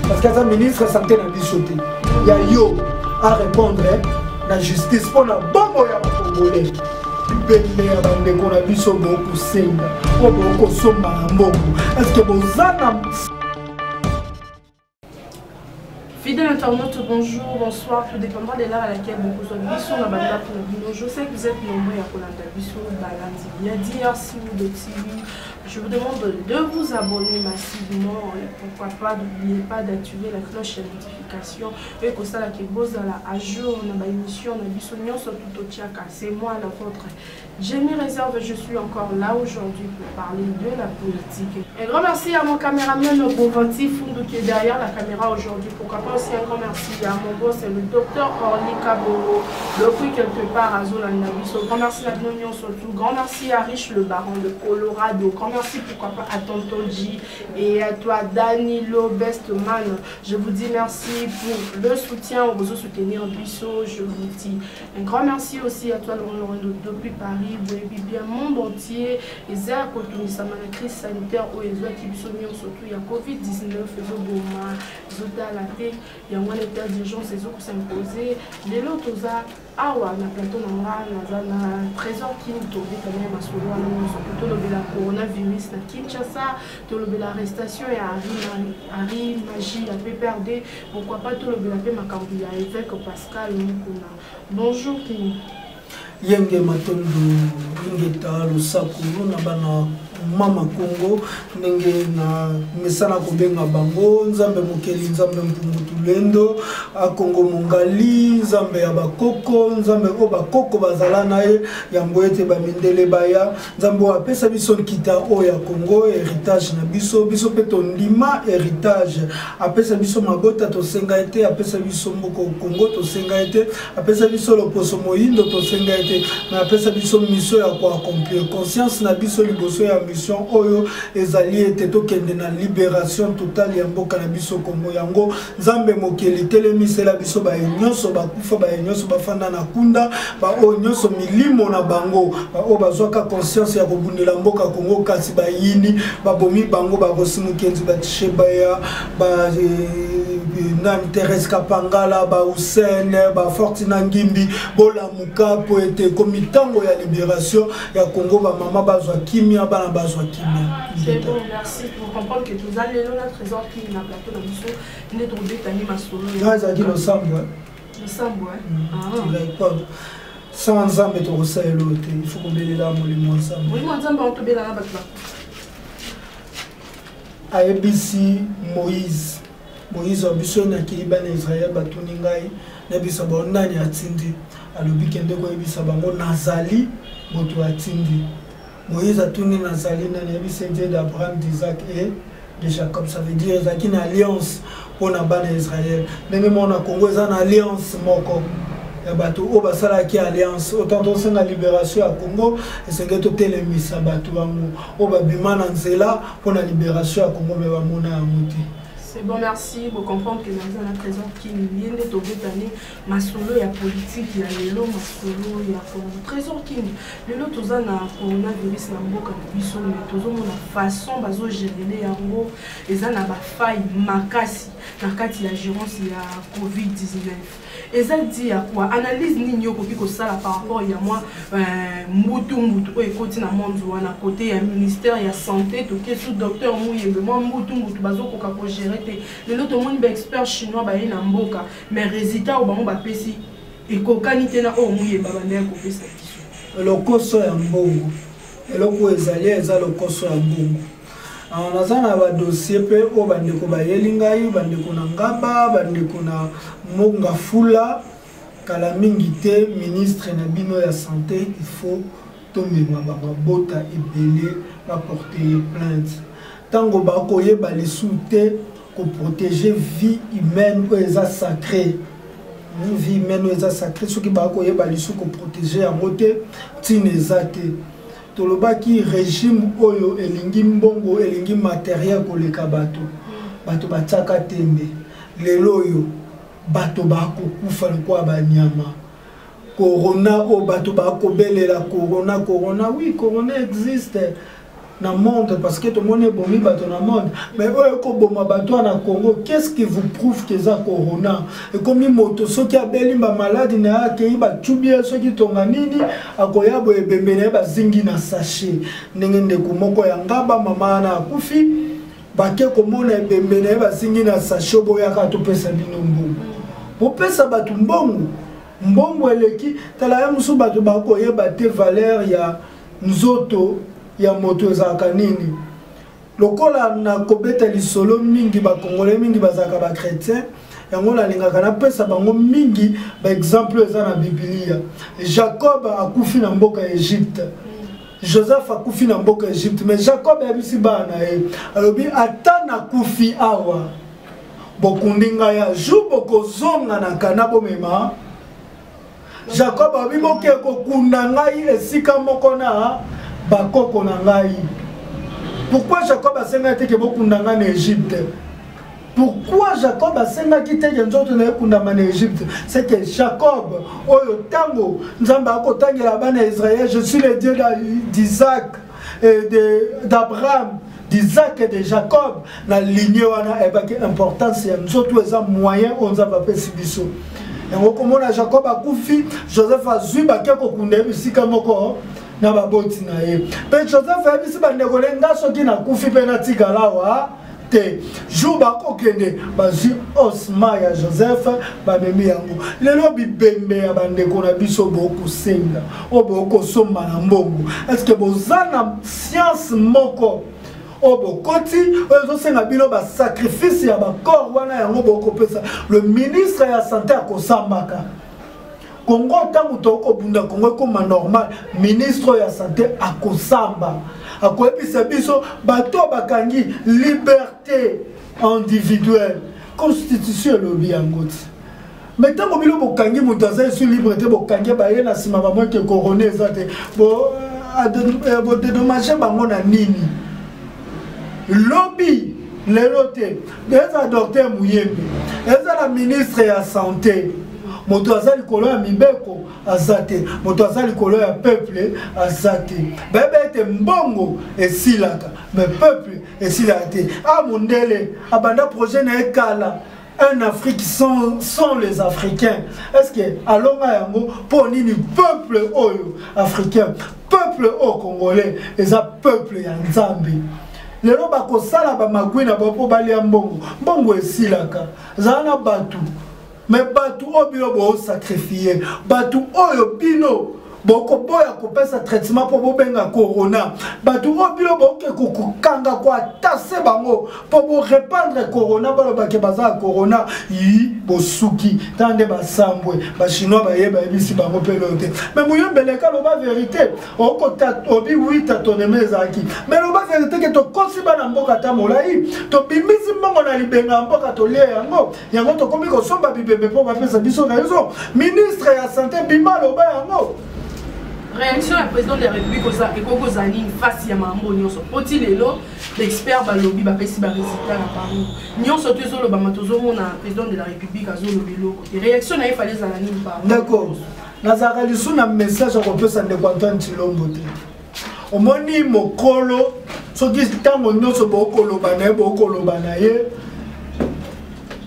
parce que ça ministre de santé na bisoté il y a yo à répondre la justice pour la bongo ya congolais belle ya bande ko na biso beaucoup senga ko beaucoup somba mbongo est-ce que bozana. Fidèles internautes, bonjour, bonsoir, tout dépendra de l'heure à laquelle vous êtes biso na banda pour le. Je sais que vous êtes nombreux à Kolanda biso balandi. Il y a dire si vous le TV. Je vous demande de vous abonner massivement et pourquoi pas, n'oubliez pas d'activer la cloche de notification et que ça là qui vous à jour dans ma émission na biso nyonso tout au Tchaka. C'est moi la vôtre Jamie Réserve, je suis encore là aujourd'hui pour parler de la politique. Un grand merci à mon caméraman Bovanti Fundu qui est derrière la caméra aujourd'hui. Pourquoi pas aussi un grand merci à mon boss, c'est le docteur Orly Kaboro, le prix quelque part à Zolanda Biso. Grand merci à Gnognon surtout. Grand merci à Rich le baron de Colorado. Grand merci pourquoi pas à Tonton J et à toi Danilo Bestman. Je vous dis merci pour le soutien, vous soutenir Biso. Je vous dis un grand merci aussi à toi Laurent depuis Paris. Et bien monde entier et ça continue la crise sanitaire où ils ont qui surtout il y a Covid-19 ils ont boma ils ont à la tête il y a un état d'urgence ils ont s'imposer les autres awa na plateau na trésor qui nous tombe quand même à solo surtout le coronavirus na Kinshasa tout le l'arrestation et Harry Magie a fait perdre pourquoi pas tout le paix makambi à évêque Pascal Mukuna. Bonjour King yenge matondo ngeta lusakulu na bana mama Congo ndenge na mesana kobenga bango nzambe mokeli nzambe mpungutulendo a Congo mongali nzambe ya bakoko nzambe o bakoko bazala na ye yango ete bamindele baya nzambe apesa biso kita o ya Congo héritage na biso biso pe tondima héritage apesa biso mabota to senga ete apesa biso mboko Congo to senga ete apesa biso loposo moyindo to senga ete na apesa biso mission ya ko accomplir conscience na biso liboso ya mission oyo ezali ete tokende na libération totale ya mboka na biso Congo yango nzambe mokeli telemisela biso ba nyonso bakufa ba nyonso bafanda na kunda ba o nyonso milimo na bango ba o bazwaka conscience ya kobundela mboka Congo kasi ba yini babomi bango ba kosimukenzi ba tshebaya ba na Thérèse Kapangala ba Hussein ba Fortina Ngimbi bola muka po ete komitango ya libération ya Congo ba mama bazwa kimia bana bazwa kimia. C'est bon, merci pour comprendre que tout allez là trésor qui na plateau dans mission n'est tombé tani masolo. Ah ça dit le sambo. Le sambo ah. Il va pas sans nzambe to kosaelo te il faut kobelela molimo nzambe. Molimo nzambe on tobela na batla. ABC Moïse abiso na kiliba na Israël batuni ngai na bisa ba nani atindi alobi kende ko ebisa bango nazali moto atindi Moïse atuni nazali na bisa Dieu d'Abraham, d'Isaac et de Jacob, ça veut dire qu'il y a une alliance pour na bana Israël ndenge mona Congo eza na alliance moko ya bato o basala ki alliance autant que la libération à Congo et c'est que to telemisa bato bango o babima na nzela pour la libération à Congo me ba mona ya muti. C'est bon, merci. Vous comprenez que dans un présent qui vient de tomber année, ma solo, il y a politique, il y a l'élo, ma solo, il y a trésor qui l'élo, tout ça, na coronavirus, na mboka, biso, mais tout ça, la façon, bazo gérer les yango, et ça, na ba faille, makasi, na kati la gérance, il y a Covid-19. Et ça dit à quoi analyse nino koki ko sala par rapport il y a moi mutu o ekoti na monde wana côté ya ministère ya santé to ke sous docteur muyembe moi mutu bazo koka ko gérer te le lot monde ba expert chinois ba na mboka mais résultat o ba mo ba pesi e kokani te na o muyemba ba ndeko pesa biso le koso ya mbongo eloko ezali eza le koso ya mbongo. On a un dossier au bandeko bayelingai bandeko na ngaba bandeko na monga fula kala mingite ministre na bino ya santé il faut tomber ma bota ebele va porter plainte tango ba koyeba les souté ko protéger vie humaine ko eza sacré vie humaine eza sacré ce qui ba koyeba les sou ko protéger en moté tinezate tolobaki régime oyo elingi mbongo elingi matériel koleka bato bato bataka tembe lelo oyo bato bakokufa kwa banyama corona o bato bakobelela corona oui corona existe dans le monde, parce que tout le monde est bon, dans le monde. Mais au Congo, qu'est-ce qui vous prouve que c'est corona? Et comme il moto, ceux qui ont des maladies, qui ont des ceux qui ont des zingi na sachet. N'engende kumoko ya ngaba mama na kufi, bake komona bembene ba zingi na sachet boya ka to pesa bino mbongo. Bo pesa batu mbongo. Mbongo eleki tala ya musu batu bako yeba te valeur ya nzoto ya moto ezaka nini. Lokola na kobeta lisolo mingi ba congolais mingi bazaka ba chrétien. Yango la lingaka na pesa bango mingi ba exemple eza na Biblia. Jacob akufi na mboka ya Egypte. Joseph akufi na mboka ya Egypte, mais Jacob yabisi bana e. Alobi atana kufi awa. Bokundinga ya jour bokozonga na kana bomema. Jacob abi boke kokunda ngai esika moko na bakoko na ngai. Pourquoi Jacob a senga te ke bokunda ngai na Egypte? Pourquoi Jacob a senga ki te nzoto na kunda na Egypte? C'est que Jacob oyo tango nzamba akotangela bana Israël, je suis le Dieu d'Isaac et d'Abraham, d'Isaac et de Jacob. La lignée wana ebaki importance ya nzoto eza moyen onza ba pesi biso. Yango komona Jacob akufi, Joseph azui bake kokunda bisika moko na baboti na ye. Pe Joseph abisi bandeko lenga soki na kufi pe na tigalawa te. Jour bako kende bazi osma ya Joseph bamemi yango. Lelo bibembe ya bandeko na biso boko senga. O boko somba na mbongo. Est-ce que bozana science moko Obo koti, ozo senga bilo ba sacrifice ya ba corps wana yango boko pesa. Le ministre ya santé akosambaka. Congo tangu toko bunda Congo comme normal, ministre ya santé akosamba. Akoyebisa biso bato bakangi liberté individuelle. Constitution lobi yangoti. Mais tant que bilo bokangi mutaza sur liberté bokangi ba yena sima ba moi que couronné ezate. Bo dédommager bango na nini. Lobby, les lotés, les docteurs Mouyembe, les ministres de la santé, Motoazali Kolo ya Mibeko, Azate, Motoazali Kolo ya peuple, Azate. Bébé était mbongo et silaka, mais peuple et silate. Ah Mundele, abanda projet na ekala. En Afrique sont les Africains. Est-ce que allons à pour nini peuple africain, peuple congolais, et ça peuple Nzambi. Les roba ko sala ba magwina ba po bali ya mbongo esilaka zana batu mais batu obilo bo sacrifier batu oyo bino boko boya ko pesa traitement pour bobenga corona batu obilo bo ke kokanga kwa tase bango pour bo répandre corona balo ba ke baza corona yi bosuki tande ba sambwe ba chinois ba yeba ebisi bango pelote mais moyembele ka lo ba vérité oko ta obi oui ta toneme zaki mais lo ba vérité que to kosi bana mboka ta molai to bimisi mbongo na libenga mboka to lie yango to komi ko somba bibebe po ba pesa biso na yozo ministre ya santé bima lo ba yango. Réaction à président de la République et Kokozali face à Mambo Nyonso. Potil l'expert Balobi Bapesi Barésitar à Paris. Nyonso Tezolo Bamatozo mon président de la République à Zolo Bilo. Et réaction à Ifalé Zalani par. D'accord. Nazara Lissou na message à Kopé Sande Quantan Chilombo. Au moni mokolo, ce qui est tango nyonso bokolo banaye bokolo banaye.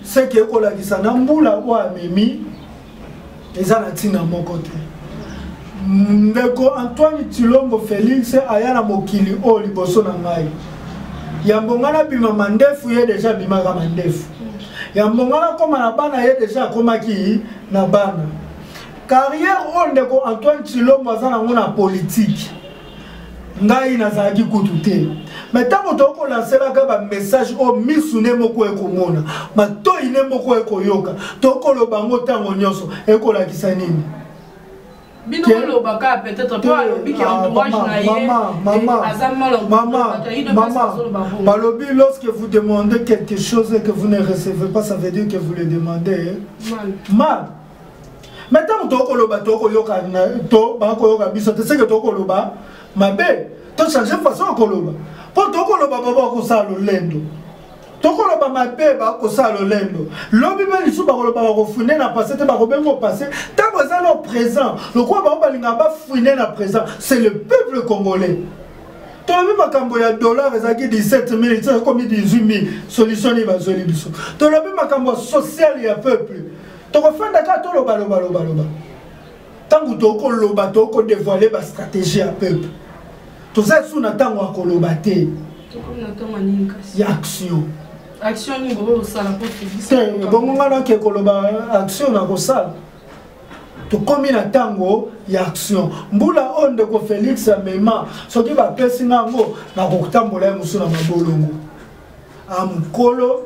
C'est que kola kisana mbula wa mimi. Ezana tina mon côté. Ndeko Antoine Chilombo Félix ayana mokili o liboso na ngai. Yambongana bima mandefu ye déjà bima ka mandefu. Yambongana koma na bana ye déjà koma ki na bana. Carrière o ndeko Antoine Chilombo azana ngona politique. Ngai nazaki kutute. Mais tant que tu lancer un message au misune moko ekomona, ma to ine moko ekoyoka, to ko lo bango tango nyonso ekola kisanini. Bino lo baka peut-être pas lobi qui entourage maman, balobi lorsque vous demandez quelque chose et que vous ne recevez pas, ça veut dire que vous le demandez mal. Maintenant to lo ba to ko yoka to ba ko yoka biso te c'est que to ko lo ba mabe to changer façon ko lo ba pour to ko lo ba baba ko sa lo lendo. Toko ba mabe ba ko sa lo lendo lobi ba lisu ba ko ba ko fune na passé te ba ko bengo passé tant que ça no présent le quoi ba linga ba fune na présent c'est le peuple congolais Tu as vu ma cambo ya dollar, ils ont 17 000, ils ont commis 18 000. Solution, il va se faire. Tu as vu ma cambo social, il y a peuple. Tu as fait d'accord, tu as loba. Tant que tu as dévoilé ma stratégie à peuple. Tu sais, si on attend à lobater, il y a action. Action, il y a action. To komi na tango ya action mbula onde ko Félix Mema soki ba pesi nango na kotambola musu na mabolongo amukolo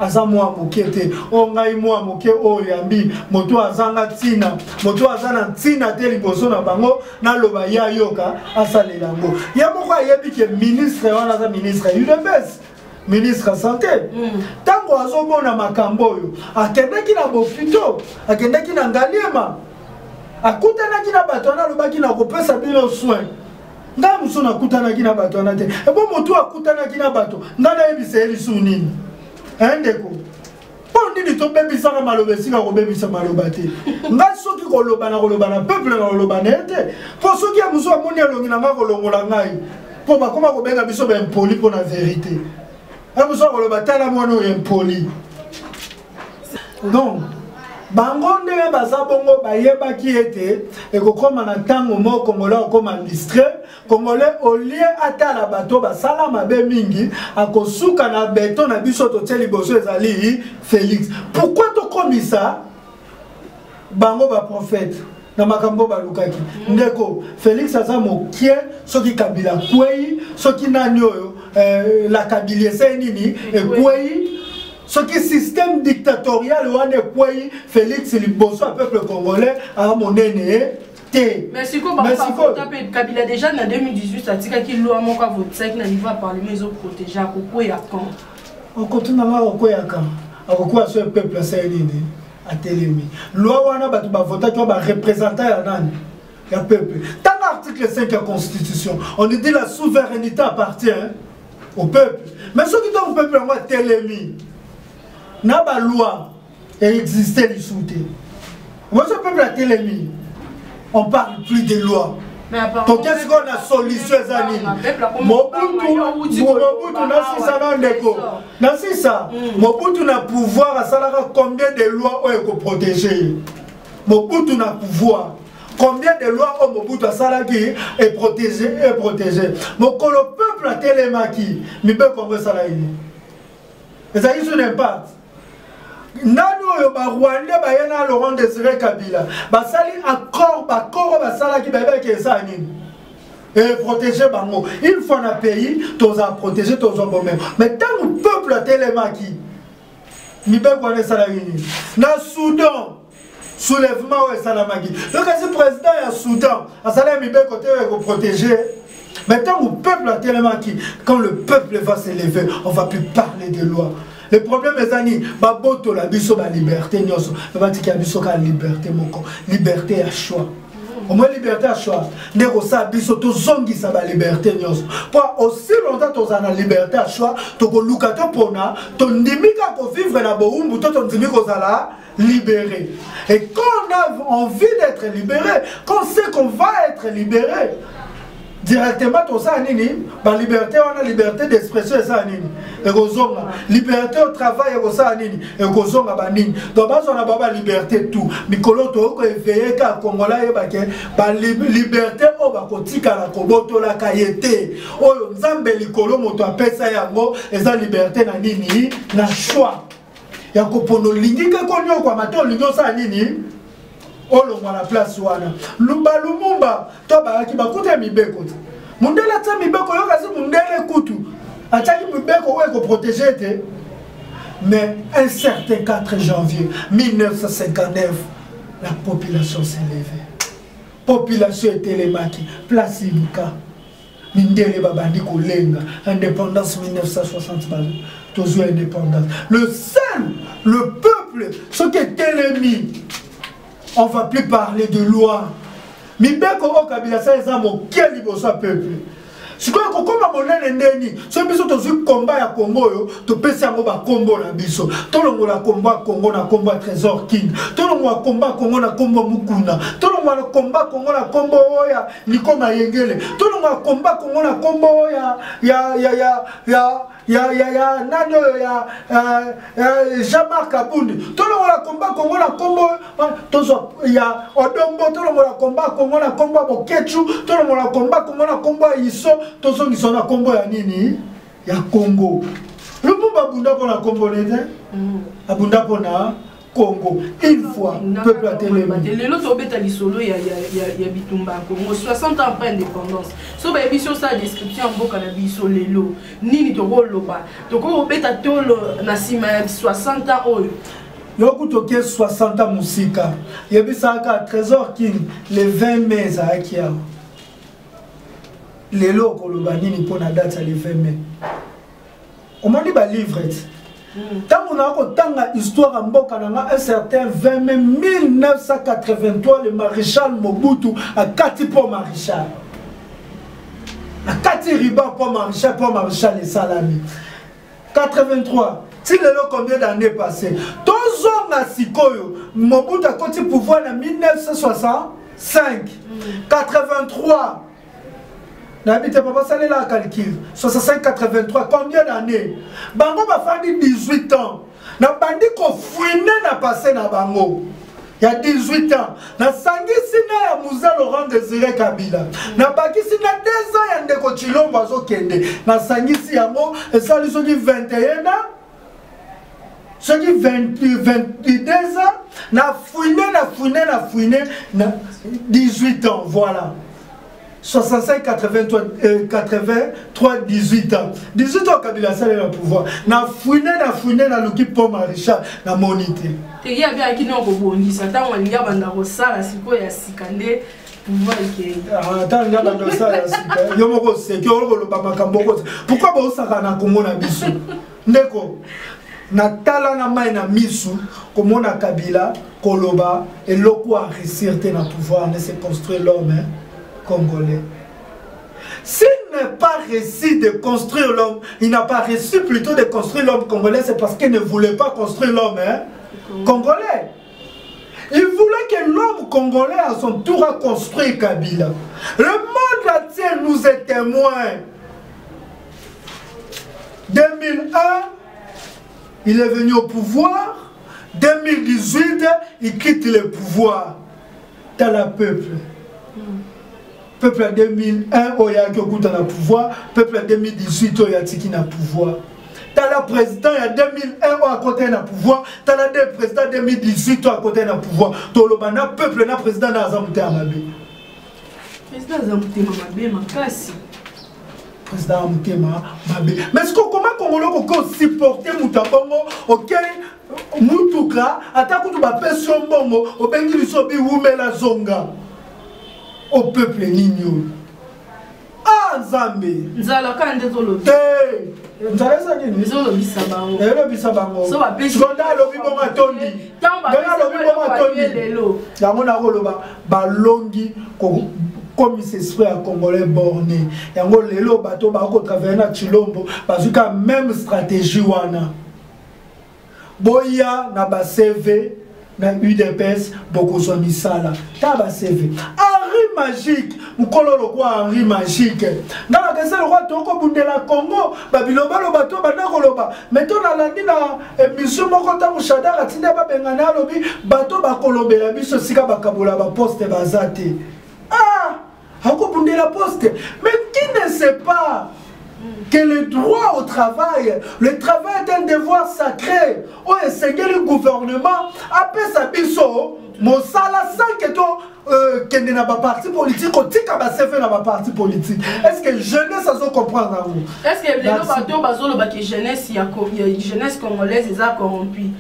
azamwa mukete o ngai mwa muke o yambi moto azanga tina moto azana tina te liboso na bango na loba ya yoka asalela ngo ya moko ayebi ke ministre wana za ministre UDPS ministre santé tango azomona makambo yo akendeki na bopito akendeki na ngaliema akutanaki na bato wana alobaki na kopesa bino soin ngai mosu nakutanaki na bato wana te ebo motu akutanaki na bato ngai nayebisa ye lisu nini ndeko mpo nini tobebisaka maloba esika kobebisa maloba te ngai soki koloba na peuple na koloba na ye te mpo soki ya mosu amoni elongi na ngai kolongola ngai mpo bakoma kobenga biso baimpoli mpo na verité ya mosu akoloba tala mwana oyo impoli donc bango ndenge baza bongo bayebaki ete ekokoma na ntango moko congolais okoma distrait congolais olie atala bato basala mabe mingi akosuka na beto na biso totie liboso ezali Félix. Pourquoi tokomisa bango baprophète na makambo balukaki ndeko Félix aza mokie soki Kabila kwei soki nani oyo la Kabylie ese nini ekwei soki système dictatorial wane kwei Félix liboso a peuple congolais a monene te. Merci ko Kabila déjà en 2018 atika ki loi moko a voté na niveau parlement ils ont protégé à koko ya quand on continue na koko ya quand akoko so peuple sa nini a telemi loi wana batu ba voter to ba représentant ya nani ya peuple. Dans l'article 5 de la constitution on dit la souveraineté appartient au peuple mais ceux qui sont au peuple on va telemi na ba loi existait les souté. Moi ce peuple a télémi. On parle plus de loi. Donc qu'est-ce qu'on a solution zani? Mobutu na sisa na ndeko. Na sisa. Mobutu na pouvoir à salara combien de lois ont été protégées? Mobutu na pouvoir. Combien de lois ont Mobutu à salaki est protégé Mon le peuple a télémaki. Mais ben comment ça là il? Et ça y a un impact. Nani oyo ba Rwanda ba yana Laurent Désiré Kabila basali accord basala ki bebe ke ça nini et protéger bango il faut na pays tous à protéger tous en même mais tant le peuple a télémaki ni be ko na sala nini na Soudan soulèvement ouais salamaki donc si président ya Soudan asala mi be côté ko protéger. Mais tant le peuple a télémaki quand le peuple va s'élever on va plus parler de loi. Le problème est que baboto la biso ba liberté nyoso batika biso ka liberté moko liberté à choix au moins liberté à choix ndeko sa biso to zongi sa ba liberté nyoso pour aussi longtemps to za na liberté à choix to ko luka to pona to ndimika ko vivre na boumbu to ndimi ko zala libéré et quand on a envie d'être libéré quand on sait qu'on va être libéré directement tout ça nini ba liberté on a liberté d'expression ça nini et kozonga liberté au travail et ça nini et kozonga ba nini donc ba on a ba liberté tout mikolo to ko éveiller ka congolais ba ke ba liberté o ba kotika la koboto la kayete oyo nzambe likolo moto apesa yango eza liberté na nini na choix ya kopono lingika konyo kwa mato lingo ça nini olo mwana place wana lumumba to ba ki bakuta mibeko mundela tsa mibeko yo kasi mundele kutu ataki mibeko we ko protéger te mais un certain 4 janvier 1959 la population s'est levée population était télémaki place Ibuka mindele babandi kolenga indépendance 1960 toujours indépendance le peuple ce qui est télémi. On ne va plus parler de loi. Mibeko o Kabila sa ezamo quel liboso peuple. Si quoi comme monene ndeni, so biso tozui combat ya Congo yo, to pesa yango ba combo na biso. Tolongo la combat Congo na combat Trésor King. Tolongo la combat Congo na combat Mukuna. Tolongo la combat Congo na combat oya Nikoma Yengele. Tolongo la combat Congo na combat oya nano Jean-Marc Kabundi. Tolongo la combat Congo na combat tozo ya Odombo. Tolongo la combat Congo na combat Bokechu. Tolongo la combat Congo na combat Iso. Tozo ngiso na combat ya nini ya Congo. Lumumba abunda pona Congo nete abunda pona Congo une fois peuple a télémé l'autre obeta lisolo ya bitumba Congo 60 ans après indépendance so ba biso sa description mboka na biso lelo nini tokoloba toko obeta tolo na sima ya 60 ans oyo yoko toke 60 ans musika yebisaka Trésor King le 20 mai za akia lelo koloba nini pona date le 20 mai on m'a dit ba livre tant on a tanga histoire en mboka na un certain 20 mai 1983 le maréchal Mobutu a kati pour maréchal a kati riba pour maréchal et Salami 83 si lelo combien d'années passées tozonga sikoyo Mobutu a koti pouvoir en 1965 83 n'habite pas passer là calcul 65-83 combien d'années bango ba fandi 18 ans na bandi ko fouiner na passé na bango il y a 18 ans na sangisi na ya Moussa Laurent Désiré Kabila na bakisi na 2 ans ya ndeko Chilombo azokende na sangisi yango esali soki 21 ans soki 22 ans na fouiner na 18 ans voilà 65, 83, 18 ans. 18 ans, Kabila Sale le pouvoir. Na fouine, na l'équipe pour maréchal, na monité. Il y a bien qui n'ont pas bondi. Satan, on y a bandaro ça, la sipo ya sikande, pouvoir qui. Attends, il y a bandaro ça, la sikande. Yomoko se, qui ont le baba kamboko. Pourquoi vous savez na Congo na bisu? Ndeko. Na tala na mai na misu, comme on a Kabila, Koloba, et l'oko a réussir na pouvoir, ne se construire l'homme, hein. Congolais. S'il n'est pas réussi de construire l'homme, il n'a pas réussi plutôt de construire l'homme congolais, c'est parce qu'il ne voulait pas construire l'homme congolais. Il voulait que l'homme congolais à son tour a construit Kabila. Le monde entier nous est témoin. 2001, il est venu au pouvoir. 2018, il quitte le pouvoir. Dans le peuple. Peuple en 2001, Oya qui occupe le pouvoir. Peuple en 2018, Oya qui n'a pouvoir. T'as le président en 2001 à côté d'un pouvoir. T'as le président en 2018 à côté d'un pouvoir. Tolobana, peuple n'a président dans Zamouté Amabé. Président Zamouté Amabé, Makassi. Président Zamouté Amabé. Mais est-ce que comment Congolais peut supporter Moutabongo, auquel Moutouka, attaque tout ma personne bongo, au Bengi Sobi Oumela Zonga. Au peuple nigno. Ah, Zambé. Nzala kande zolo. Hey, nzala ça dit. Zolo bisabango. Lo bisabango. So ba pesi. Sonda lo bibo matondi. Dona lo bibo matondi. Yango na koloba balongi comme c'est esprit à Congolais borné. Yango lelo bato ba ko travailler na Chilombo, bazuka même stratégie wana. Boya na ba CV na UDPS beaucoup son misala. Ta ba CV. Henri magique, mkololo kwa Henri magique. Dans la question le roi toko bundela Congo, babiloba lo bato bandako loba. Mettons na landi na émission moko ta mushada katinda ba bengana lobi bato ba kolobela biso sika bakabola ba poste bazate. Ah, hako bundela poste. Mais qui ne sait pas que le droit au travail, le travail est un devoir sacré. Oh, et c'est que le gouvernement appelle sa biso, mon salaire sans que toi, qu'il n'y a pas parti politique, qu'on tique à faire dans ma parti politique. Est-ce que jeunesse, ça se comprend à vous? Est-ce que les gens qui jeunesse, il y a jeunesse congolaise, ils ont corrompu.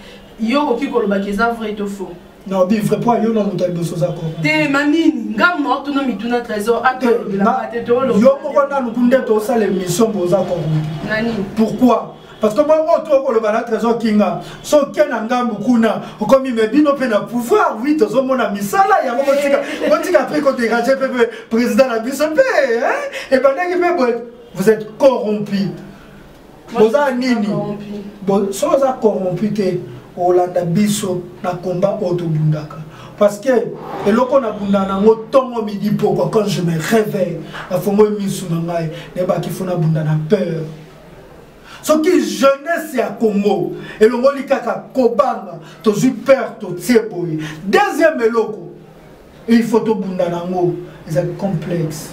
Il y a qui est vrai ou faux? Non, bien vrai pas, il y a un peu de choses à comprendre. T'es manine, gamme morte, non, mais tu n'as trésor, attends, il a pas de tolo. Il y a un peu de choses à l'émission pour ça. Pourquoi? Parce que moi, on le balade trésor kinga. So ken angam bukuna. Comme il me dit non peut na pouvoir. Oui, tous on a mis ça là. Il y a mon tika après qu'on dégage président la bisopé. Et ben là il peut vous êtes corrompu. Vous êtes nini. Bon, si vous êtes corrompu, Olanda biso na combat autobundaka. Parce que et loko na bundana ngotongo midi pourquoi quand je me réveille, la fongo misu na ngai ne ba ki fona bundana peur. Ce qui jeunesse ya Congo et le ngoli kaka kobanga to zu peur to tieboy. Deuxième eloko, il faut to bundana ngo, c'est complexe.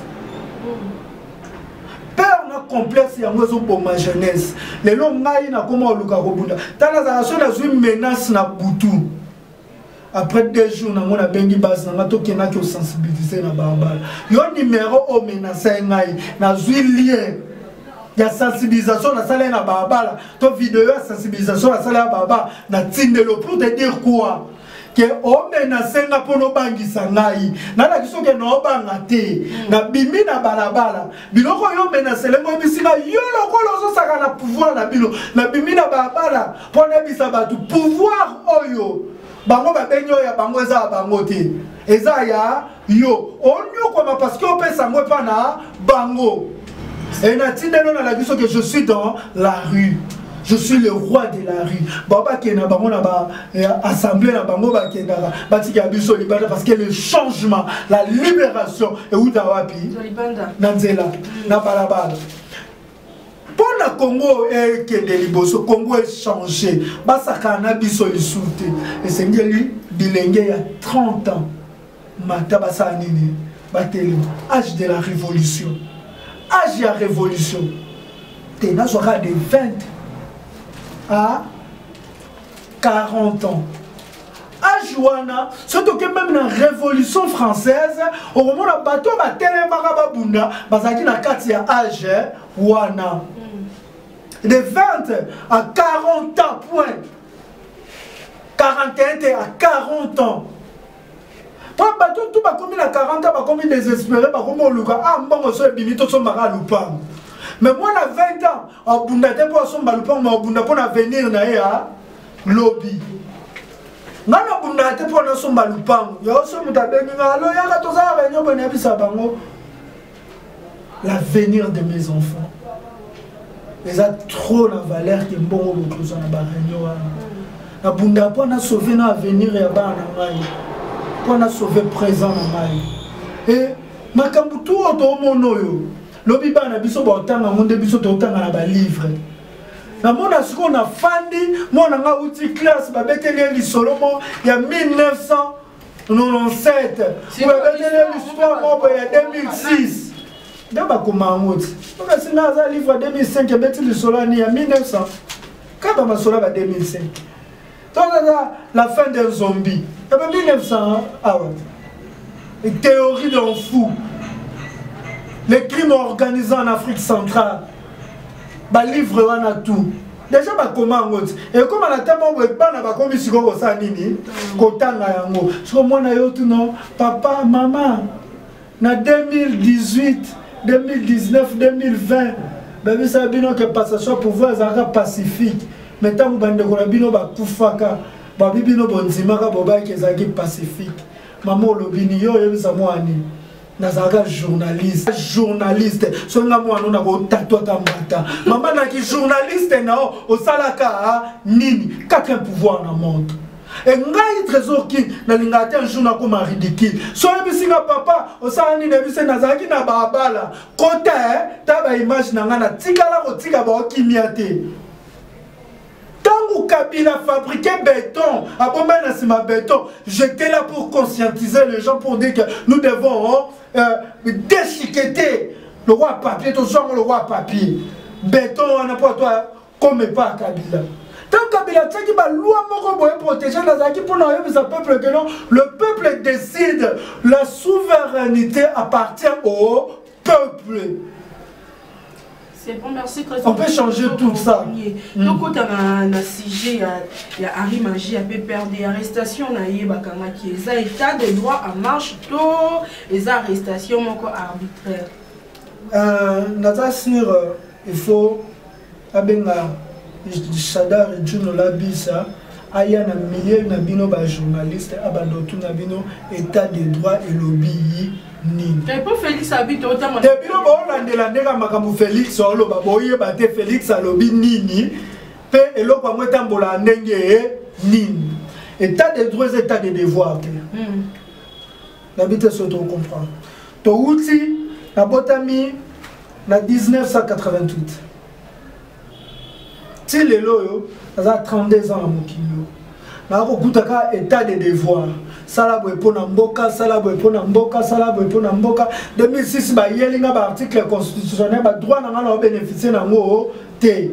Peur na complexe ya ngozo pour ma jeunesse. Les longs ngai na comment luka kobunda. Tala za so na zu menace na butu. Après 2 jours, on a bengi base, on a tout qui sensibiliser na barbare. Yo numéro au menace ngai na zu lien. Ya sensibilisation na sala na barbare. To vidéo sensibilisation na sala barbare na tindelo pour te dire quoi? Que o menace nga pono bangisa ngai. Na la kiso ke no banga te. Na bimi na balabala. Biloko yo menace lengo bisinga yo lokolo zo saka na pouvoir na bilo. Na bimi na balabala pona bisa batu pouvoir oyo. Bango ba benyo ya bango eza bango te. Eza ya yo. Onyo kwa parce que on peut s'envoyer pas na bango. Et na tindelo na la biso que je suis dans la rue. Je suis le roi de la rue. Baba kena bango na ba assemblée na bango ba kena ba tika biso libanda parce que le changement, la libération et où dawapi na nzela na balabala. Pour le Congo et que de liboso Congo est changé. Basaka na biso lisuté et c'est ngeli bilenge il y a 30 ans. Mata basa nini bateli âge de la révolution. Âge de la révolution. Tena sera de 20 à 40 ans. Âge wana, surtout que même dans la révolution française, au moment où le bateau va tellement babunda, bazaki na kati ya âge wana. De 20 à 40 ans, point. 41 à 40 ans. Pour le bateau, tout va comme à 40 ans, va comme désespéré, va comme au luka. Ah, bon, on se bimi, tout son mara lupang. Mais moi, à 20 ans, au bundate pour son balupang, mais au bundate pour venir na lobby. Nga na bundate pour son balupang. Ya oso mutabeni nga lo ya ka toza réunion bone bisa bango. L'avenir de mes enfants. Ils ont trop la valeur que bon au cloison na réunion. Na bunda pour na sauver na avenir ya ba na ngai. Pour na sauver présent na ngai. Et makambu tout auto mono yo. Lobi ba na biso ba otanga monde biso to otanga na ba livre. Na mona siko na fandi mona nga uti classe ba beteli lisolomo ya 1997. Ou ba beteli l'histoire mo ya 2006. D'abord comment on dit? Donc c'est un livre 2005 qui beteli lisolani ya 1900. Quand ba masola ba 2005. Donc la fin d'un zombie. Et ben 1900 ah ouais. Une théorie d'un fou. Les crimes organisés en Afrique centrale. Bah livre on a tout. Déjà bah comment on dit? Et comme on a tellement de bana bah comme si on ça nini, kotanga yango. So moi na yo tout non, papa, maman, na 2018, 2019, 2020, bah ça bino que passation pouvoir zaka pacifique. Mais tant que bande ko bino ba kufaka, ba bino bonzimaka boba ke zaki pacifique. Maman lobini yo yebisa mwani. Nazaka journaliste, songa mwana na ko tatouaka mata. Maman na ki journaliste na o salaka nini, qu'un pouvoir na monde. Et ngai trésor qui na lingate un jour na ko ridicule. So ebisinga papa o sala ni nebise nazaki na babala. Côté ta ba image na nga na tikala ko tika ba kimiate. Tango Kabila fabriquait béton, béton, j'étais là pour conscientiser les gens, pour dire que nous devons déchiqueter le roi papier, tout ça, le roi papier. Béton, on n'a pas toi, comme pas Kabila. Tant Kabila, tu sais qu'il va loi pour protéger les acquis pour peuple que non, le peuple décide, la souveraineté appartient au peuple. C'est bon, merci. On peut changer tout ça. Donc, quand on a un sujet, il y a Harry Magie, il peut perdre des arrestations, il y a un état de droit en marche, les arrestations arbitraires. Il faut Chadar et Juno Labissa, aya na milieu na bino ba journaliste abadotu na bino état de droit et lobby nini. Et pour Félix habite autant. Depuis le moment où on a makambo Félix solo baboye bate Félix alobi nini pe eloko amwe tambola ndenge nini. État de droit état de devoir. L'habité se trouve comprendre. To outil na botami na 1988. Ti lelo yo za 32 ans à mokilo. Na ko kutaka état de devoir. Sala boy pona mboka, sala boy pona mboka, sala boy pona mboka. 2006 ba yelinga ba article constitutionnel ba droit na ngala bénéficier na ngo te.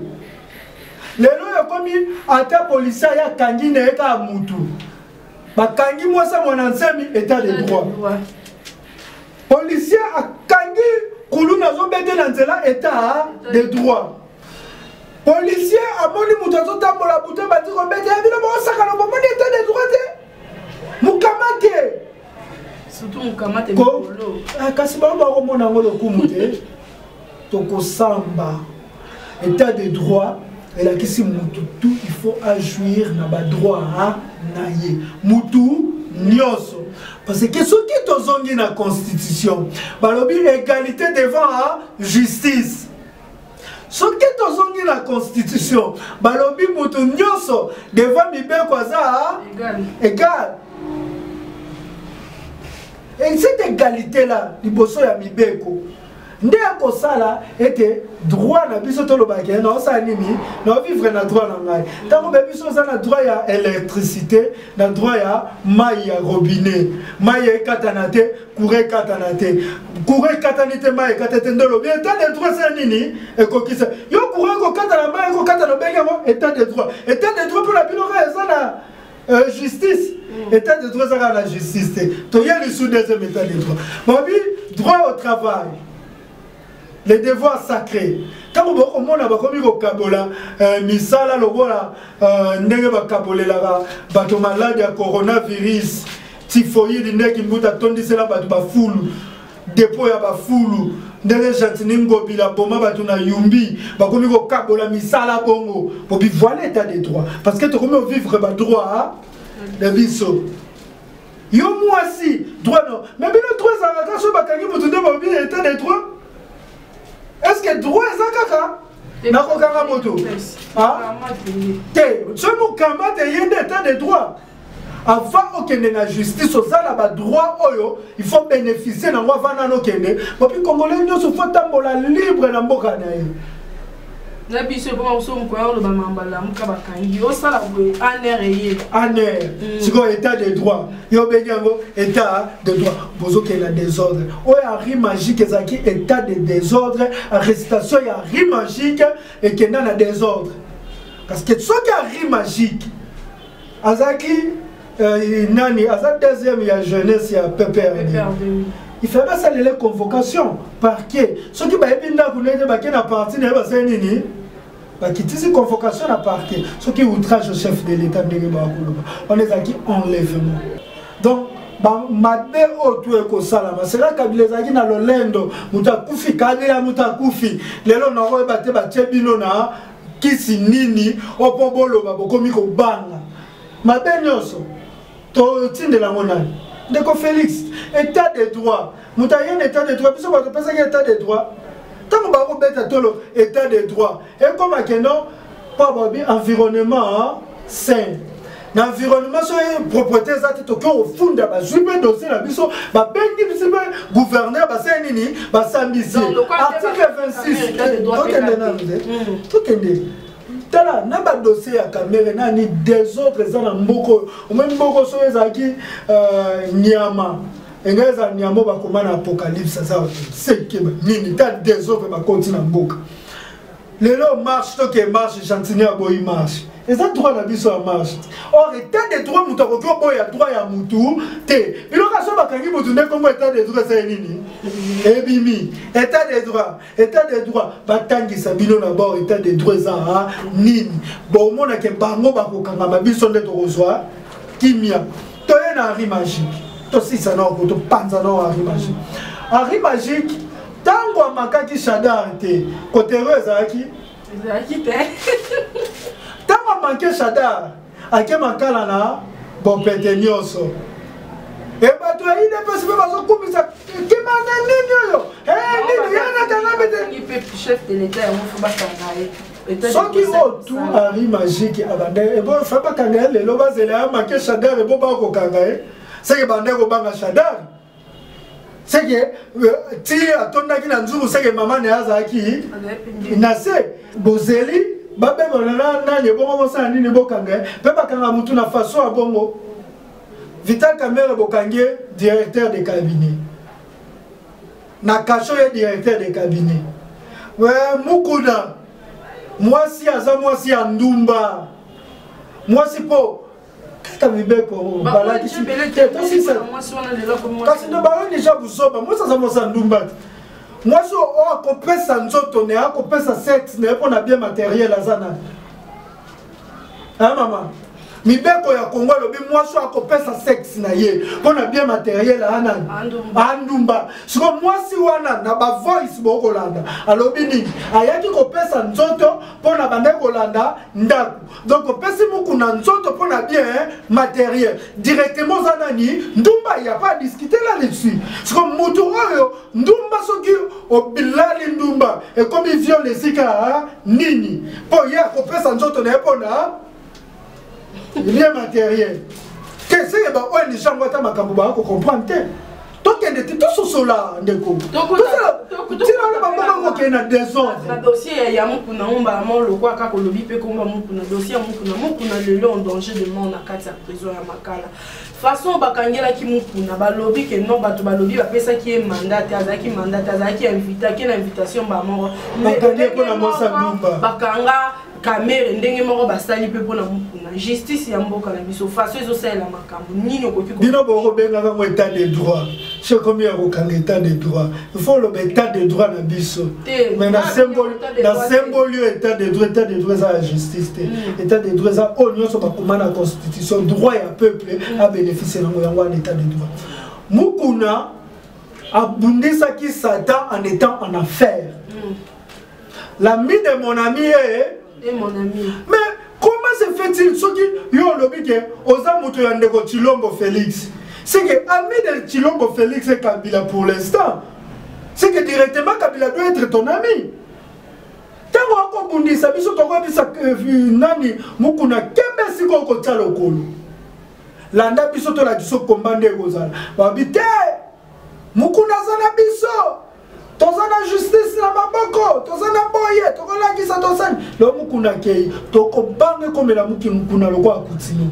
Lelo yo komi ata police ya kangi ne ka mutu. Ba kangi moi ça mon ensemi état de droit. Policier a kangi kulu nazo bete na nzela état de droit. Policier a moni mutu azo tambola buto ba ti ko bete ya bino ba saka na moni état de droit te. Mukamate. Surtout mukamate mikolo. Kasi ba ko mona ngolo kumute. Toko samba état de droit. Et là, qui mutu tout, il faut agir na ba droit à naye. Mutu nyoso. Parce que ce qui est zongi na constitution, balobi égalité devant la justice. Ce qui est zongi na constitution, balobi mutu nyoso devant mibeko za égal. Et cette égalité là, liboso ya mibeko. Ndé ko sala était droit na biso to lobaki na osa nini na vivre na droit na ngai tango be biso za na droit ya électricité na droit ya mai ya robinet mai ya katanate courant katanate courant katanate mai katanate ndolo bien état de droit ça nini e ko kisa yo courant ko katana mai ko katana benga mo état de droit pour la bino ça na justice état de droit ça la justice to ya le sous deuxième état de droit mobi droit au travail. Les devoirs sacrés. Quand on a kabola misala lobola ndenge ba kabolela bato malade ya coronavirus typhoïde ndeki mbuta tondisela bato ba fulu dépôt ya ba fulu ndenge jantini ngobila boma bato na yumbi bakomi ko kabola misala bongo pour vivre l'état des droits parce que to komi vivre ba droit de biso. Yo moi si droit non mais bien droit ça va quand so bakangi mutu de ba bi état des droits. Est-ce que droit est ça kaka? Na kokanga moto. Ah? Te, ce mukamba te yende état de droit. Avant okende na justice osala ba droit oyo, il faut bénéficier na ngwa vana no kende. Papi congolais nyoso faut tambola libre na mboka na ye. Na biso ba oso mkoya lo ba mambala mukaba kangi osala bwe aner. Aner. Siko état de droit. Yo benyango état de droit. Bozo ke la désordre. Oya ri magique ezaki état de désordre, arrestation ya ri magique et kenda na désordre. Parce que ce qui a ri magique azaki nani azak deuxième ya jeunesse ya PPRD. Il fait pas ça les convocations parquet. Ce qui ba ebinda kunene ba kena parti na ba senini. Qui tisse convocation à parquet, ce qui outrage au chef de l'État de on est acquis enlèvement. Donc, mabe otu eko salama. C'est là que les acquis na lolendo, mutakufi kadela mutakufi. Lelo na roe bate bache bino na kisi nini opobolo babokomi ko banga. Mabe nyoso to tinde la monani. Ndeko Félix, état de droit. Mutayen état de droit, puisque vous pensez qu'il y a état de droit. Tant que vous avez état de droit, et comme environnement sain. L'environnement, c'est propriété au fond de la jupe dossier, la biso, gouverneur, article 26. Tala na ba dossier ya caméra na ni désordre za na mboko au même mboko so ezaki nyama engeza nyama ba komana apocalypse ça c'est que nini ta désordre ba continue na mboka lelo marche to ke marche chantini ya boy marche et ça droit na biso ya marche or état de droit mutu ko boya droit ya mutu te biloko so bakangi mutu ne kombo état de droit c'est nini ebimi état de droit batangisa bino na bord état de droit za nini bon mona ke bango bakokanga mabiso nde to kozwa kimia to ye na ari magique to sisa na ko to panza na ari magique tango amakaki Shadar te côté ezaki te tango manke Shadar ake makala na bon pete nyoso e bato ide pesi bazo kumisa Kimana nini yo? Nini yana tanga bete. Chef de l'État on faut pas kanga. Soki tout Harry magique abande et bon faut pas kanga le loba zela maké Shadar et bon ba ko kanga c'est que bande ko banga Shadar. C'est que ti atonda ki na nzuru c'est que maman ne azaki. Nase bozeli babe bonana na ne bongo bosa nini bokanga pe bakanga mutu na façon a bongo. Vital Kamere Bokangé, directeur de cabinet. Nakacho est directeur de cabinet. Ouais, Mukuna. Moi si Aza, moi si Andumba. Moi si Po. Qu'est-ce que tu veux dire? Balaki si parce que le ballon déjà vous sauve. Moi ça ça moi Andumba. Moi si on a coupé sa nzoto, on a coupé sa sexe, on a bien matériel à Zana. Hein maman? Mibeko ya Congo lobi mwasi akopesa sexe na ye pona bien matériel ana andumba siko mwasi wana na ba voice bokolanda alobi nini ayaki kopesa nzoto pona bande kolanda ndaku donc kopesi muku na nzoto pona bien matériel directement zanani ndumba il y a pas à discuter là-dessus siko mutu oyo ndumba soki obilali ndumba et comme il viole les sika nini po ya kopesa nzoto na pona il y a matériel. Qu'est-ce que les gens vont comprendre? Donc, il y a tout cela. Donc, il y a des désordres. Le dossier, il y a le quoi quand on le comme un dossier, le en danger de mort dans la prison à Makala. Façon bakangela ki mukuna balobi que non bato balobi ba pesa ki mandat azaki mandat azaki invité ki na invitation ba moko bakangé ko na mosa ndumba bakanga kamere ndenge moko basali pe pona mukuna justice ya mboka na biso façon ezo sala makambo nini okoki ko dino boko benga ka état de droit c'est comme ya ko kanga état de droit il faut le état de droit na biso mais na symbole état de droit ça la justice état de droit ça onyo so ba komana constitution droit ya peuple a bénéficier d'un état de droit. Mukuna a bundé ça qui Satan en étant en affaire. L'ami de mon ami est. Et mon ami. Mais comment se fait-il ce qui yo lobi que oza muto ya ndeko Chilombo Félix? C'est que ami de Chilombo Félix est Kabila pour l'instant. C'est que directement Kabila doit être ton ami. Tango ako bundisa biso toko bisa nani Mukuna kembe siko ko talo kolo. Landa biso to la biso kombande kozala babite mukuna zana biso tozana justice na maboko tozana boye tokola kisa tosani lo mukuna kei tokobange komela mukuna lokwa akutino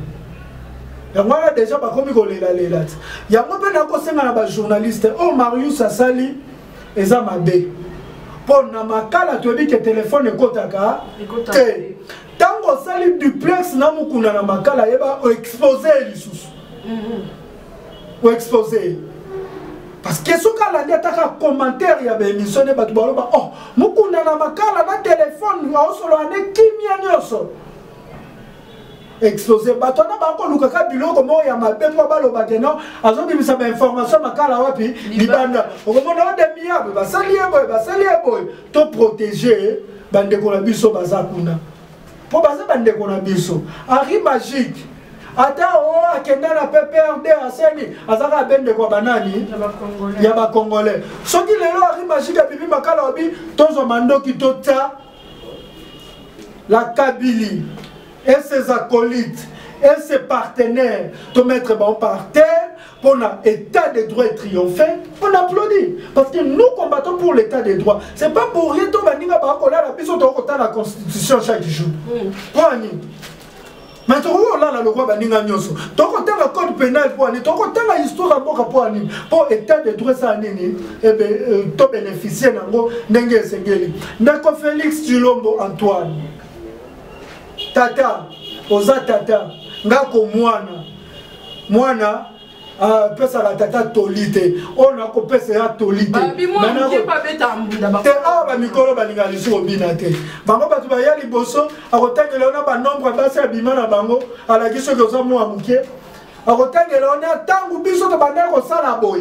yango wana déjà bakomi kolela lela yango pe nakosenga na ba journaliste oh Marius asali eza mabe pona makala toyebi ke telefone ekotaka te tango sali duplex na mukuna na makala yeba o exposer lisusu o exposer parce que ce cas là ndetaka commentaire ya ba émission ne batu baloba oh mukuna na makala na téléphone wa osolo ane kimia nyoso exposer bato na ba ko luka ka biloko mo ya mabe to baloba ke non azobi bisa ba information makala wapi libanda okomona de miabe basali eboy to protéger bande ko la biso bazakuna pour baser bande ko na biso Harry magique ata o akenda na PPRD aseni azaka bende kwa banani ya ba congolais soki lelo Harry magique bibi makala obi tozo mandoki tota la Kabylie et ses acolytes et ses partenaires te mettre bon par terre pour l'état de droit triompher, on applaudit. Parce que nous combattons pour l'état de droit. Ce n'est pas pour rien que nous avons la constitution chaque jour. Mais tu as le droit de l'Union. Tu as le code pénal pour l'année. Tu as l'histoire pour l'année. Pour l'état de droit, ça tu bénéficier de Félix Chilombo Antoine. Tata, oza tata, ngako mwana, pesa la tata tolite, on a kopesa ya tolite. Babi moi qui pas beta mbunda ba. Te ba mikolo balinga lisu obinate. Bango batu ba ya liboso, akotangela ona ba nombre basi abima na bango, ala kiso ke oza mwa muke. Akotangela ona tangu biso to banda ko sala boy.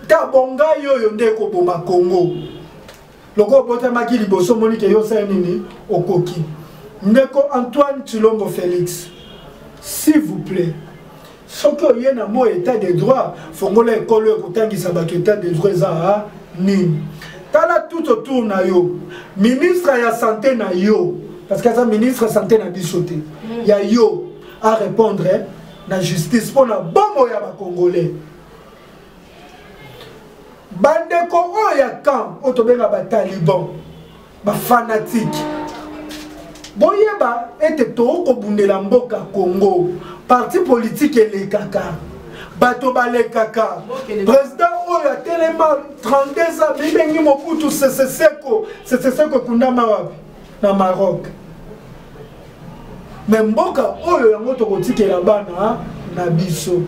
Ta bonga yoyo ndeko bomba Congo. Loko bota maki liboso moni ke yo sa nini okoki. Ndeko Antoine Chilombo Félix, s'il vous plaît, Ce que y a un état de droit, Fongola école qui s'abat état de droit ça ni. Tala tout autour na yo. Ministre de la santé na yo parce que ça ministre de la santé na bisoté. Il y a yo à répondre la justice pour la bombe ya ba congolais. Bandeko oya camp otobenga ba taliban ba fanatique. Boyeba ete to ko bundela mboka Congo. Parti politique et les caca. Bato balé caca. Président oya tellement 32 ans bibengi mokutu c'est seko kundama wapi na Maroc. Mais mboka oyo yango to kotikela bana na biso.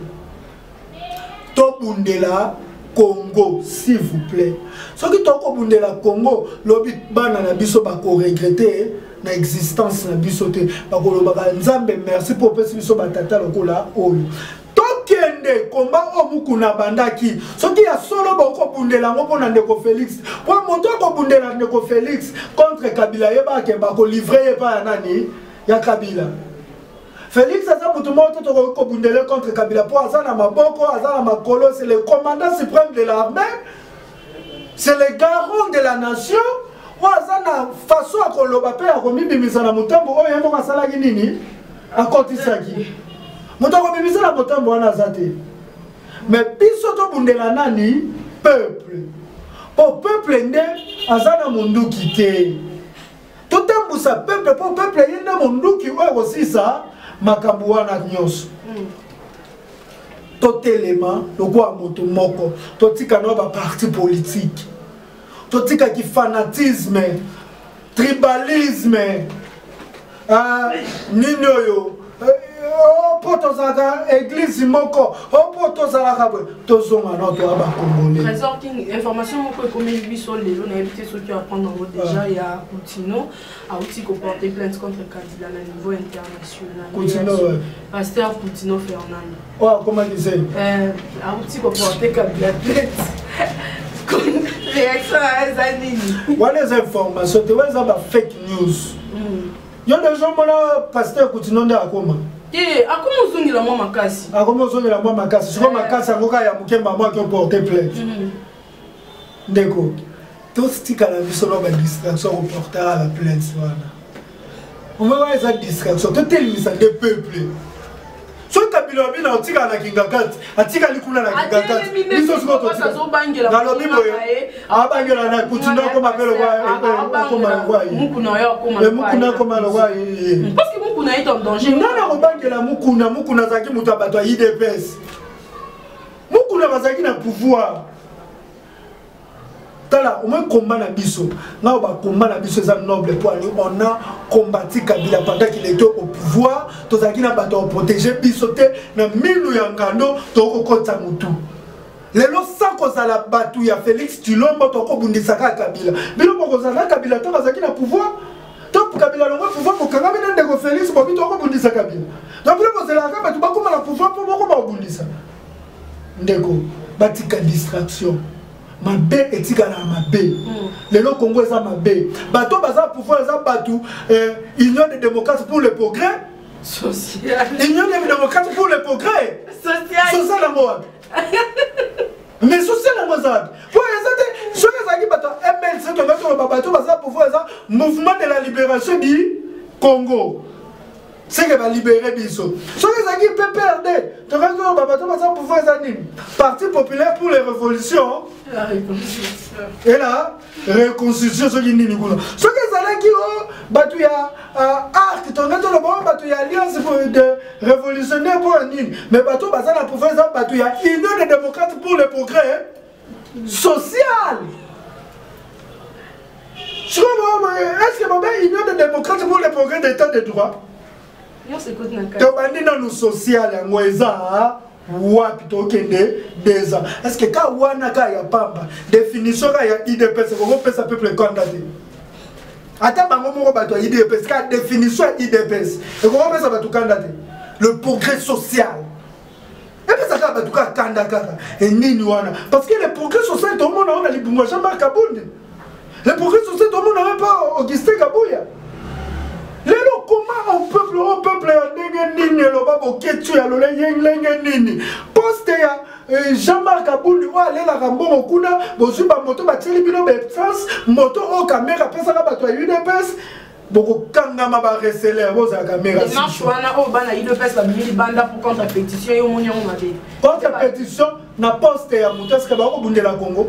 To bundela Congo, s'il vous plaît. Ce qui est au bout de la Congo, l'obit bana na biso ba ko regretter na existence na biso te. Ba ko loba nzambe merci pour pesi biso batata lokola oyo. Tokende combat o mukuna bandaki. Ce qui a solo ba ko bundela ngo pona ndeko Félix. Pour monto ko bundela ndeko Félix contre Kabila yeba ke ba ko livrer pa nani ya Kabila. Félix Aza Moutoumouto Toko Bundele contre Kabila pour Azana Maboko, Azana Makolo, c'est le commandant suprême de l'armée, c'est le garant de la nation. Ou Azana façon à Kolobapé, à Romi Bimisana Moutambo, ou Yambo Masala Guinini, à Kotisaki. Moutambo Bimisana Moutambo Anazate. Mais Pisoto Bundela Nani, peuple. Pour peuple, Azana Mundu quitté. Tout un bout sa peuple, pour peuple, il y a un Mundu qui est aussi ça. Makabuana nyos totalement le quoi moto moko totika no ba parti politique totika ki fanatisme tribalisme ninoyo potozaka église moko potozaka tozonga no to aba congolais trésor king information moko comme lui sur les on a évité ceux qui apprendre déjà il y a Coutinho a aussi porté plainte contre le candidat à niveau international Coutinho pasteur Coutinho Fernando oh comment il dit a aussi porté candidat plainte réaction à Zanini voilà les informations tu vois ça ba fake news il y a des gens là pasteur Coutinho nda akoma comment on dit la maman makasi comment on dit la maman makasi c'est comme makasi ngoka ya mukemba moi qui porté plainte ndeko tout ce qui a la vision de la distraction reporter à la plainte on va voir cette distraction tout est mis en dépeuplé so Kabila bina otika na kingakat atika likuna na kingakat biso siko to na lobi boye abangela na Coutinho comme appelle mukuna comme parce que mukuna est en danger non obangela mukuna zaki mutu abato IDPS mukuna bazaki na pouvoir tala au moins combat na biso na ba combat na biso ça noble pour aller on a combattu Kabila pendant qu'il était au pouvoir to zaki na bato protéger biso te na minu ya ngando to ko kota mutu lelo sako za la batu ya Félix Tshilombo to ko bundisa ka Kabila bilo ko za na Kabila to zaki na pouvoir to Kabila longo pouvoir ko kanga mina ndeko Félix bo bito ko bundisa Kabila donc bilo ko za la ka batu ba ko na pouvoir pour ko ba bundisa ndeko batika distraction mabe etikala mabe lelo Congo eza mabe bato baza pouvoir eza batu union des démocrates pour le progrès social union des démocrates pour le progrès social la moi mais social la moi ça pour eza so ezaki bato MLC to bato bato baza pouvoir eza mouvement de la libération du Congo c'est que va libérer biso so ezaki PPRD to bato baza pouvoir eza nini Parti populaire pour les révolutions. La reconstruction. Et la reconstruction, ce qui est nini kuna. Ce que ça là qui batu ya arc, ton gars le bon batu ya alliance de révolutionnaire pour nini. Mais batu baza la pouvoir ça batu ya union des démocrates pour le progrès social. Est-ce que mon union des démocrates pour le progrès d'état de droit? Yo c'est quoi na to bandi na nous social ya ngweza. Wapi tokende déjà est-ce que ka wana ka ya pamba définition ka ya IDPS ko pesa peuple candidat ata bango moko bato IDPS ka définition IDPS et ko pesa bato candidat le progrès social et puis ça ka bato ka candidat et nini wana parce que le progrès social tout le monde on a libunga Jean-Marc Kabonde le progrès social tout le monde n'a pas Augustin Kabouya. Lelo comment un peuple ndenge nini loba boketu ya lole yenglenge nini poste ya Jean-Marc Abouli ou aller la rambon kuna bozu ba moto ba tili bino essence moto o caméra pesa ka bato ya UDPS boko kangama ba receler boza caméra si marche wana o bana UDPS ba bili banda pour contre pétition yo monya mo mabe contre pétition na poste ya moto ska ba ko bundela Congo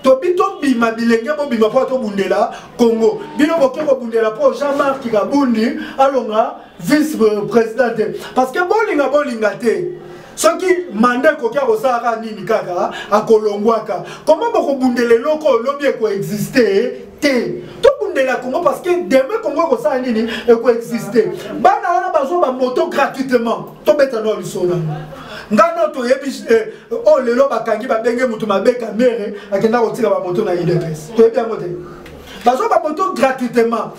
to bito bima bilenge bo bima po to bundela Congo bino boke ko bundela po Jean-Marc Kabundi alonga vice président parce que bolinga te soki mandat ko kia ko sara nini kaka akolongwaka comment boko bundele loko lobi ko exister te to bundela Congo parce que demain Congo ko sara nini e ko exister bana wana bazo ba moto gratuitement to beta no lisona ngano to yebi o lelo bakangi ba benge mutu mabe kamere akenda ko tira ba moto na IDPS to yebi amote bazo ba moto gratuitement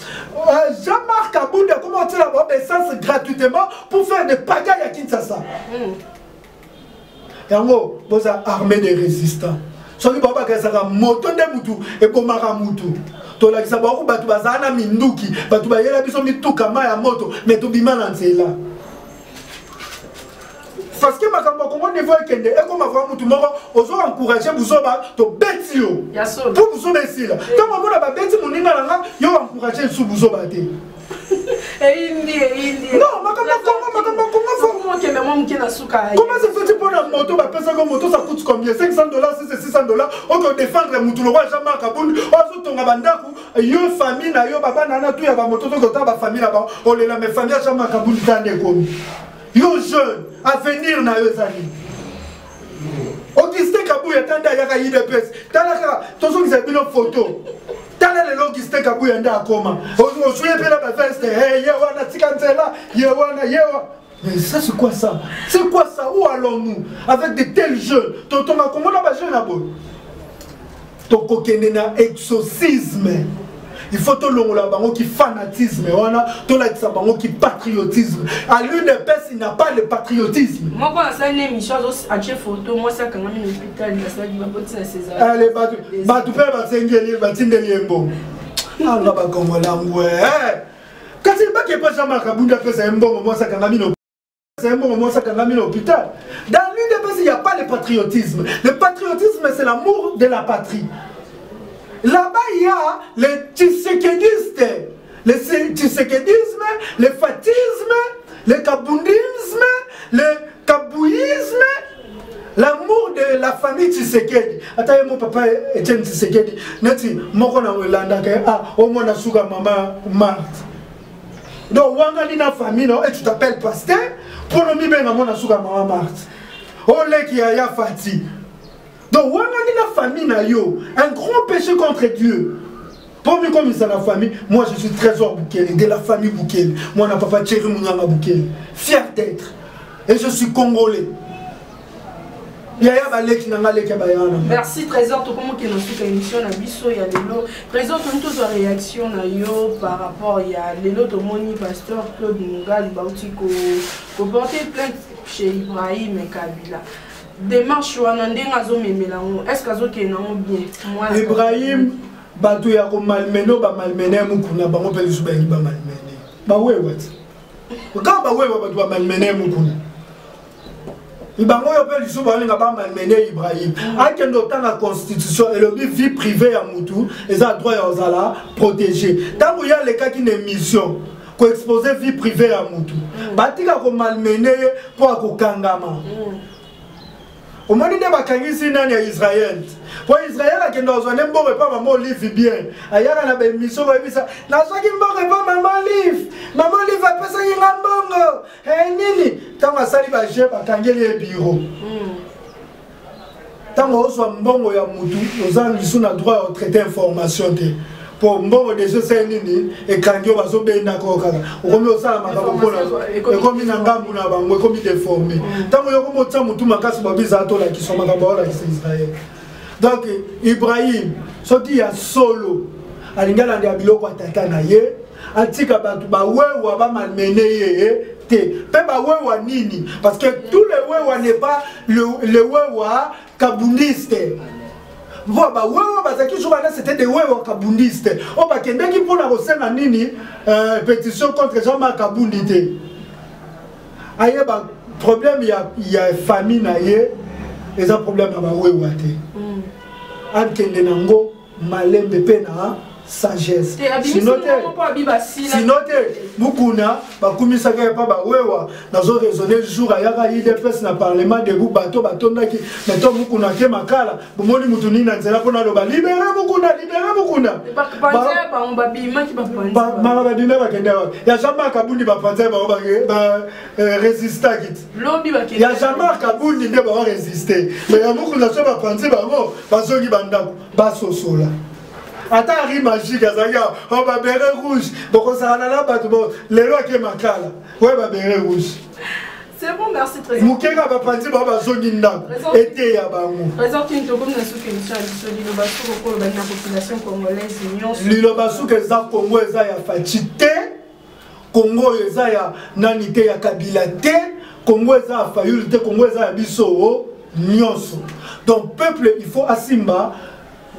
Jean-Marc Kabundi a commencé la bombe essence gratuitement pour faire des pagailles à Kinshasa. Yango boza armée de résistants. Soki baba ka saka moto nde mutu e bomaka mutu. To la kisa ba ko batu bazana minduki, batu ba yela biso mituka ma ya moto, mais to bimana nzela. Parce que makambo Congo niveau ekende e ko mava mutu moko ozo encourager buzoba to betio. Pour buzoba esila. Tant mona ba beti muninga langa yo encourager su buzoba te. Non, comment se fait-il pour la moto? Moto ça coûte combien? $500, c'est $600. On doit défendre le roi Jean-Marc Kabundi. On doit une famille, yo baba nana tout ya ba moto to ba famille là-bas. On les la mais famille Jean-Marc Kabundi tande comme. Yo jeune, avenir na yo zali. Augustin Kabouya tande ya IDPS. Talaka, tozo ki zabino photo. Tala le Augustin Kabouya nda akoma. On jouait pe la veste. Hey, yewana tikanzela, yewana yewa. Mais ça c'est quoi ça? C'est quoi ça? Où allons-nous avec de tels jeunes? Tonton a comment ba jeune abo? Toko kenena exorcisme. Il faut tout le monde qui fanatisme, tout le monde qui patriotisme. À l'UDPS, il n'a pas le patriotisme. Moi, quand je fais une émission, je fais une photo, moi, c'est quand même un hôpital, je fais une César. Allez, tu peux quand il n'y a pas de Jean-Marc Kabundi, c'est un bon moment, ça quand même hôpital. Dans l'UDPS, il n'y a pas le patriotisme. Le patriotisme, c'est l'amour de la patrie. Là-bas, il y a le tshisekedisme, le fatisme, le kabundisme, le kabouisme, l'amour de la famille Tshisekedi. Attends, mon papa Etienne Tshisekedi, nati moko na Welanda ke au moins na suka maman Marthe. Donc wanga na famille non et tu t'appelles pasteur pour nous mi ben na suka maman Marthe. Ole ki ya fati. Donc, on a la famille, un grand péché contre Dieu. Pour moi, comme c'est la famille, moi je suis trésor Boukele, de la famille Boukele. Moi, je papa Thierry Mouniama Boukele. Fier d'être. Et je suis congolais. Merci Trésor, tout comme qui nous émission na biso ya lelo. Trésor tout toute réaction na yo par rapport ya lelo to moni pasteur Claude Mungali bauti ko porter plainte chez Ibrahim Kabila. Démarche wana ndenga zo memela ngo est-ce que zo ke na bien Ibrahim batu ya ko malmeno ba malmene mukuna bango pele suba yi ba malmene ba wewe ka ba wewe batu ba malmene mukuna ibango yo pele suba linga ba malmene Ibrahim akendo tanga constitution et le vie privée ya mutu eza droit ya ozala protéger tango ya le cas qui ne mission ko exposer vie privée ya mutu batika ko malmene po akokangama. Au moment où il y a Israël, pour Israël, il y a un bon repas, maman livre bien. Il y a une mission, il y a un bon repas, maman livre. Maman livre, après ça, il y a un bon. Nini, quand on s'allie, il y a un bureau. Quand on reçoit un bon repas, on a le droit de traiter l'information. Pour mbongo déjà c'est nini et quand yo bazo be ndako kala okomi osala makabo ekomi na ngambu na bango ekomi déformé tango yo komo tsa mutu makasi babiza to la kiso makabo la kisa Israël. Donc Ibrahim soki ya solo alingala ndi abiloko ataka na ye atika batu ba wewa ba malmene ye te pe ba wewa nini parce que tous les wewa n'est pas le wewa kabundiste. Voilà, c'était des kabundistes. On va pour la nini pétition contre Jean-Marc Kabundi. aye ba problème il y a famille na ye et ça problème ba wewa te akende nango malembe pe na sagesse sinote mukuna bakumisaka pa ba wewa nazo raisonner jour ayaka IDPS na parlement debout bato batondaki meto mukuna ke makala bomoni mutuni na nzela pona loba libérer mukuna babima bakende ya jamais kabundi bapanza ba résister kit lobi bakende ya jamais kabundi nde ba résister mais ya mukuna so bapanza bango bazongi bandako basosola. Attends, il magique, on va bérer rouge. Donc, on s'en a là, les lois qui makala. Ouais, va bérer rouge. C'est bon, merci très bien. Moukega va prendre ma zone d'âme. Et ya bango. Présente une togom na sous émission à l'Ilobassou pour la population congolaise. L'Ilobassou que ça Congo est ya fatité. Congo est ya nanité ya kabila té. Congo est ya fayulité. Congo est ya biso nyonso. Donc, peuple, il faut asimba.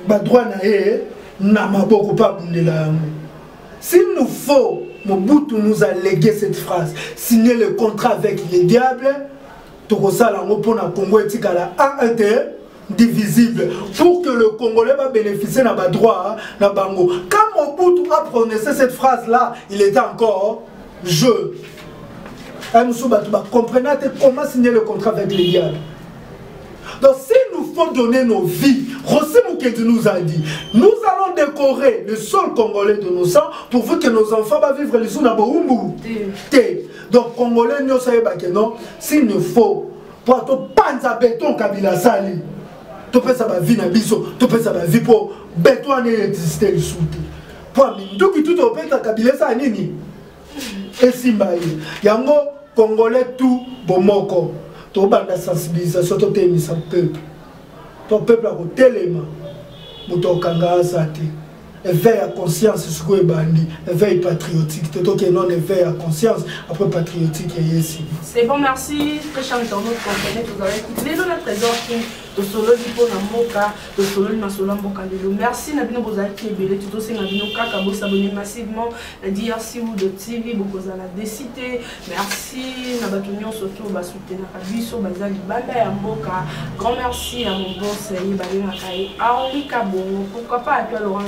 Ba droit na ye. S'il nous faut, Mobutu nous a légué cette phrase, signer le contrat avec les diables, pour divisible, pour que le Congolais va bénéficier de droit. Quand Mobutu a prononcé cette phrase-là, il était encore jeune. Comprenez comment signer le contrat avec les diables. Donc s'il nous faut donner nos vies, Rossi Moukedi nous a dit, nous allons décorer le sol congolais de nos sangs pour que nos enfants vont vivre les sous Naboumbu. Donc Congolais, nous savons que non, s'il nous faut, pour tout panza béton Kabila Sali, tu peux savoir vie na biso, tu peux savoir vie pour béton exister le sous. Pour tout qui tout au fait Kabila Sali, et Simbaï, Yango Congolais tout bomoko. Tu as la sensibilisation, tu as mis son peuple. Ton peuple a un élément. Tu as un éveil à conscience, ce que tu as éveil patriotique. Tu as un éveil à conscience, après patriotique et ici. C'est bon, merci. Très cher internaute, vous avez écouté le trésor de solo lipo na moka, de solo na solo mboka lelo. Merci Nabino Bozaki Ebele, tout aussi Nabino Kaka, vous s'abonnez massivement, DRC ou de TV, beaucoup à la décité. Merci Nabatunion surtout, va soutenir Kabiso, Bazali Banda ya Mboka. Grand merci à mon boss Yébali Nakaye, Henri Kabongo, pourquoi pas à toi Laurent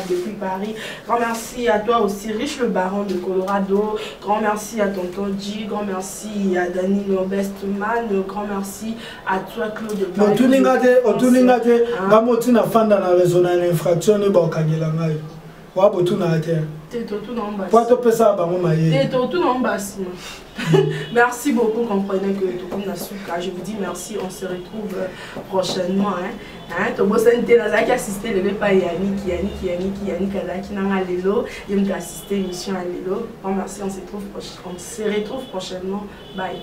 depuis Paris. Grand merci à toi aussi, Rich le Baron de Colorado. Grand merci à Tonton G, grand merci à Dani Bestman, grand merci à toi Claude. Otuningate, Gamotina Fanda na raisonner l'infraction et Bokagilanga. Wabotunate. Merci beaucoup, comprenez que tout comme Nasuka, je vous dis merci, on se retrouve prochainement. Assisté le pas Yannick Nanga Lelo, il m'a assisté l'émission à Lelo. Merci, on se retrouve prochainement. Bye.